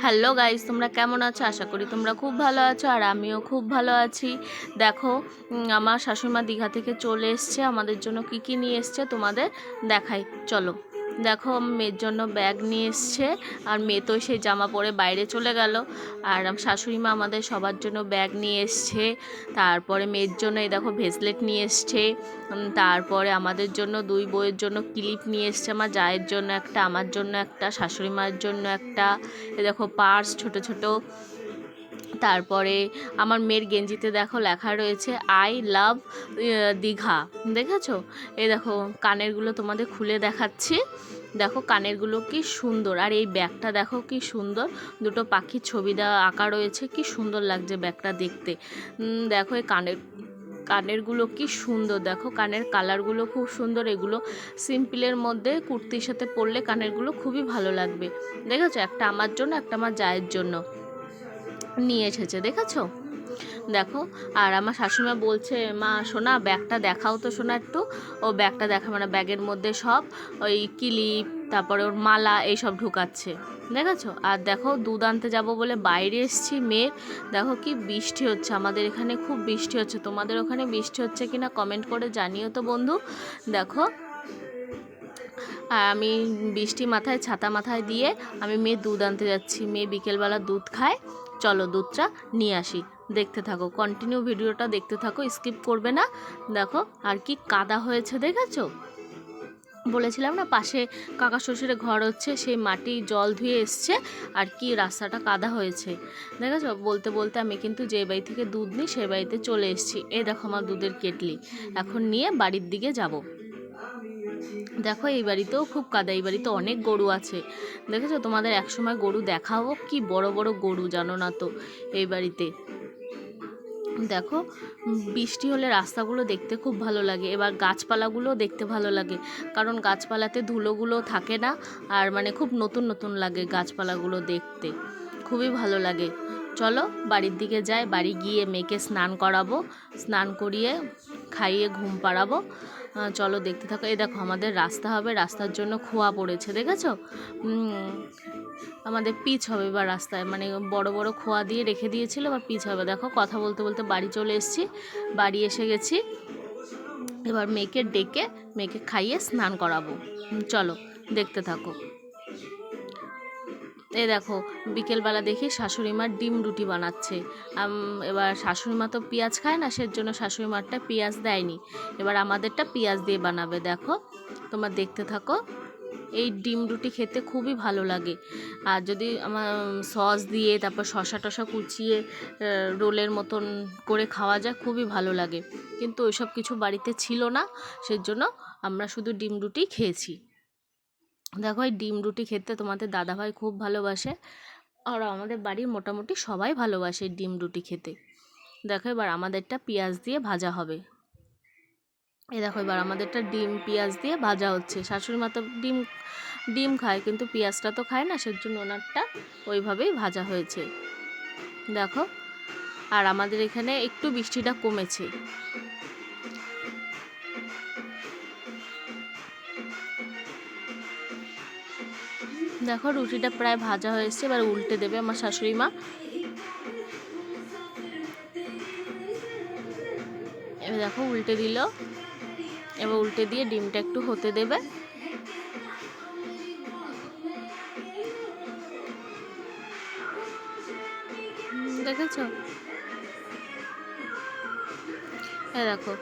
Hello guys, তোমরা কেমন আছো? আশা করি তোমরা খুব ভালো আছো আর আমিও খুব ভালো আছি। দেখো, আমার শাশুড়িমা দীঘা থেকে চলে এসছে। আমাদের জন্য কি কি নিয়ে এসছে তোমাদের দেখাই, চলো। দেখো, মেয়ের জন্য ব্যাগ নিয়ে এসছে, আর মেয়ে তো সেই জামা পরে বাইরে চলে গেল। আর শাশুড়িমা আমাদের সবার জন্য ব্যাগ নিয়ে এসছে। তারপরে মেয়ের জন্য এই দেখো ভেসলেট নিয়ে এসছে। তারপরে আমাদের জন্য দুই বউয়ের জন্য ক্লিপ নিয়ে এসছে, আমার জায়ের জন্য একটা, আমার জন্য একটা, শাশুড়ি মায়ের জন্য একটা। এ দেখো পার্স ছোট ছোট। তারপরে আমার মেয়ের গেঞ্জিতে দেখো লেখা রয়েছে আই লাভ দীঘা, দেখেছো? এই দেখো কানেরগুলো তোমাদের খুলে দেখাচ্ছি। দেখো কানেরগুলো কি সুন্দর, আর এই ব্যাগটা দেখো কি সুন্দর, দুটো পাখির ছবি দেওয়া আঁকা রয়েছে, কি সুন্দর লাগছে ব্যাগটা দেখতে। দেখো এই কানেরগুলো কি সুন্দর, দেখো কানের কালারগুলো খুব সুন্দর। এগুলো সিম্পলের মধ্যে কুর্তির সাথে পরলে কানেরগুলো খুবই ভালো লাগবে। দেখেছো, একটা আমার জন্য, একটা আমার জায়ের জন্য নিয়ে এসেছে, দেখেছো? দেখো, আর আমার শাশুড়িমা বলছে, মা সোনা ব্যাগটা দেখাও তো সোনা একটু। ও ব্যাগটা দেখা মানে ব্যাগের মধ্যে সব ওই ক্লিপ, তারপরে ওর মালা এইসব ঢুকাচ্ছে, দেখেছো? আর দেখো দুধ আনতে যাবো বলে বাইরে এসেছি মেয়ের। দেখো কি বৃষ্টি হচ্ছে, আমাদের এখানে খুব বৃষ্টি হচ্ছে। তোমাদের ওখানে বৃষ্টি হচ্ছে কিনা কমেন্ট করে জানিও তো বন্ধু। দেখো, আর আমি বৃষ্টি মাথায়, ছাতা মাথায় দিয়ে আমি মেয়ে দুধ আনতে যাচ্ছি। মেয়ে বিকেলবেলা দুধ খায়, চলো দুধটা নিয়ে আসি। দেখতে থাকো, কন্টিনিউ ভিডিওটা দেখতে থাকো, স্কিপ করবে না। দেখো আর কি কাদা হয়েছে, দেখেছো? বলেছিলাম না পাশে কাকা শ্বশুরের ঘর হচ্ছে, সেই মাটি জল ধুয়ে এসছে, আর কি রাস্তাটা কাদা হয়েছে, দেখেছো? বলতে বলতে আমি কিন্তু যে বাড়ি থেকে দুধ নিই সেই বাড়িতে চলে এসেছি। এই দেখো আমার দুধের কেটলি, এখন নিয়ে বাড়ির দিকে যাব। দেখো এই বাড়িতেও খুব কাদা, এই বাড়িতে অনেক গরু আছে, দেখেছো? তোমাদের একসময় গরু দেখাবো, কি বড় বড় গরু, জানো না তো এই বাড়িতে। দেখো, বৃষ্টি হলে রাস্তাগুলো দেখতে খুব ভালো লাগে, এবার গাছপালাগুলো দেখতে ভালো লাগে, কারণ গাছপালাতে ধুলোগুলো থাকে না, আর মানে খুব নতুন নতুন লাগে গাছপালাগুলো দেখতে, খুবই ভালো লাগে। চলো বাড়ির দিকে যাই, বাড়ি গিয়ে মেয়েকে স্নান করাবো, স্নান করিয়ে খাইয়ে ঘুম পাড়াবো। চলো দেখতে থাকো। এই দেখো আমাদের রাস্তা হবে, রাস্তার জন্য খোয়া পড়েছে, দেখেছো? আমাদের পিচ হবে এবার রাস্তায়, মানে বড় বড় খোয়া দিয়ে রেখে দিয়েছিল, এবার পিচ হবে। দেখো কথা বলতে বলতে বাড়ি চলে এসেছি, বাড়ি এসে গেছি। এবার মেয়েকে ডেকে মেয়েকে খাইয়ে স্নান করাবো। চলো দেখতে থাকো। এই দেখো বিকেলবেলা দেখি শাশুড়ি মার ডিম রুটি বানাচ্ছে। এবার শাশুড়ি মা তো পেঁয়াজ খায় না, সেজন্য শাশুড়ি মারটা পেঁয়াজ দেয়নি, এবার আমাদেরটা পেঁয়াজ দিয়ে বানাবে। দেখো তোমরা দেখতে থাকো। এই ডিম রুটি খেতে খুবই ভালো লাগে, আর যদি আমার সস দিয়ে তারপর শসা টসা কুচিয়ে রোলের মতন করে খাওয়া যায়, খুবই ভালো লাগে। কিন্তু ওইসব কিছু বাড়িতে ছিল না, সেজন্য আমরা শুধু ডিম রুটি খেয়েছি। দেখো এই ডিম রুটি খেতে তোমাদের দাদাভাই খুব ভালোবাসে, আর আমাদের বাড়ির মোটামুটি সবাই ভালোবাসে ডিম রুটি খেতে। দেখো এবার আমাদেরটা পেঁয়াজ দিয়ে ভাজা হবে। এই দেখো এবার আমাদেরটা ডিম পেঁয়াজ দিয়ে ভাজা হচ্ছে। শাশুড়ি মা তো ডিম ডিম খায়, কিন্তু পেঁয়াজটা তো খায় না, সেজন্য ওনারটা ওইভাবেই ভাজা হয়েছে। দেখো, আর আমাদের এখানে একটু বৃষ্টিটা কমেছে। দেখো রুটিটা প্রায় ভাজা হয়েছে, এবার উল্টে দেবে আমার শাশুড়ি মা। এবার দেখো উল্টে দিল, এবার উল্টে দিয়ে ডিমটা একটু হতে দেবে। দেখেছো? দেখো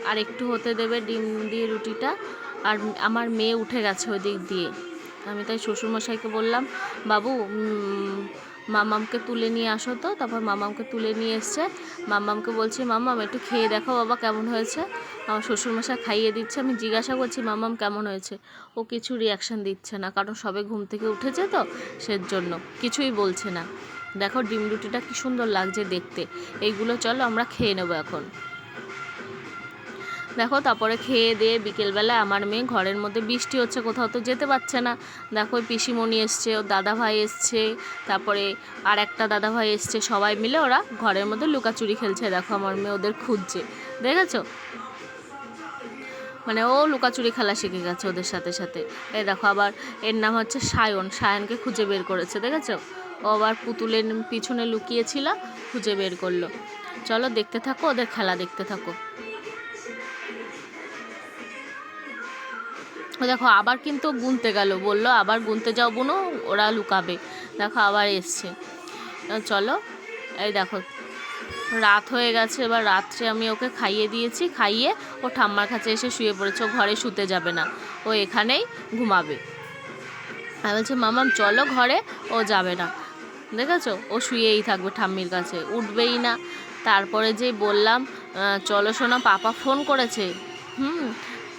আর একটু হতে দেবে ডিম দিয়ে রুটিটা। আর আমার মেয়ে উঠে গেছে ওই দিক দিয়ে, আমি তাই শ্বশুরমশাইকে বললাম, বাবু মামামকে তুলে নিয়ে আসো তো। তারপর মামামকে তুলে নিয়ে এসছে। মামামকে বলছি, মামাম একটু খেয়ে দেখো বাবা কেমন হয়েছে। আমার শ্বশুরমশাই খাইয়ে দিচ্ছে, আমি জিজ্ঞাসা করছি মামাম কেমন হয়েছে, ও কিছু রিয়াকশান দিচ্ছে না, কারণ সবে ঘুম থেকে উঠেছে তো, সেজন্য কিছুই বলছে না। দেখো ডিম রুটিটা কি সুন্দর লাগছে দেখতে। এইগুলো চলো আমরা খেয়ে নেবো এখন। দেখো তারপরে খেয়ে দিয়ে বিকেলবেলা আমার মেয়ে ঘরের মধ্যে, বৃষ্টি হচ্ছে কোথাও তো যেতে পারছে না। দেখো পিসিমণি এসছে, ওর দাদাভাই এসছে, তারপরে আর একটা দাদাভাই এসছে, সবাই মিলে ওরা ঘরের মধ্যে লুকাচুরি খেলছে। দেখো আমার মেয়ে ওদের খুঁজছে, দেখেছো? মানে ও লুকাচুরি খেলা শিখে গেছে ওদের সাথে সাথে। এই দেখো আবার এর নাম হচ্ছে সায়ন, সায়নকে খুঁজে বের করেছে, দেখেছো? ও আবার পুতুলের পিছনে লুকিয়েছিল, খুঁজে বের করলো। চলো দেখতে থাকো, ওদের খেলা দেখতে থাকো। দেখো আবার কিন্তু গুনতে গেল, বললো আবার গুনতে যাও বুনু, ওরা লুকাবে। দেখো আবার এসছে। চলো এই দেখো রাত হয়ে গেছে, এবার রাত্রে আমি ওকে খাইয়ে দিয়েছি, খাইয়ে ও ঠাম্মার কাছে এসে শুয়ে পড়েছে। ও ঘরে শুতে যাবে না, ও এখানেই ঘুমাবে। আমি বলছি মামাম চলো ঘরে, ও যাবে না। দেখেছো, ও শুয়েই থাকবে ঠাম্মির কাছে, উঠবেই না। তারপরে যেই বললাম চলো শোনা পাপা ফোন করেছে,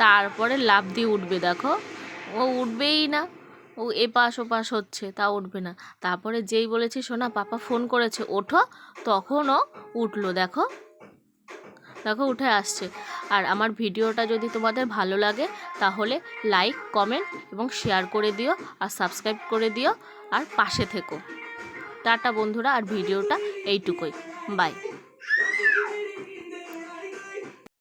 তারপরে লাফ দিয়ে উঠবে। দেখো ও উঠবেই না, ও এপাশ ওপাশ হচ্ছে, তা উঠবে না। তারপরে যেই বলেছি শোনা পাপা ফোন করেছে ওঠো, তখন ও উঠলো। দেখো দেখো উঠে আসছে। আর আমার ভিডিওটা যদি তোমাদের ভালো লাগে তাহলে লাইক কমেন্ট এবং শেয়ার করে দিও, আর সাবস্ক্রাইব করে দিও, আর পাশে থেকো। টাটা বন্ধুরা, আর ভিডিওটা এইটুকুই, বাই।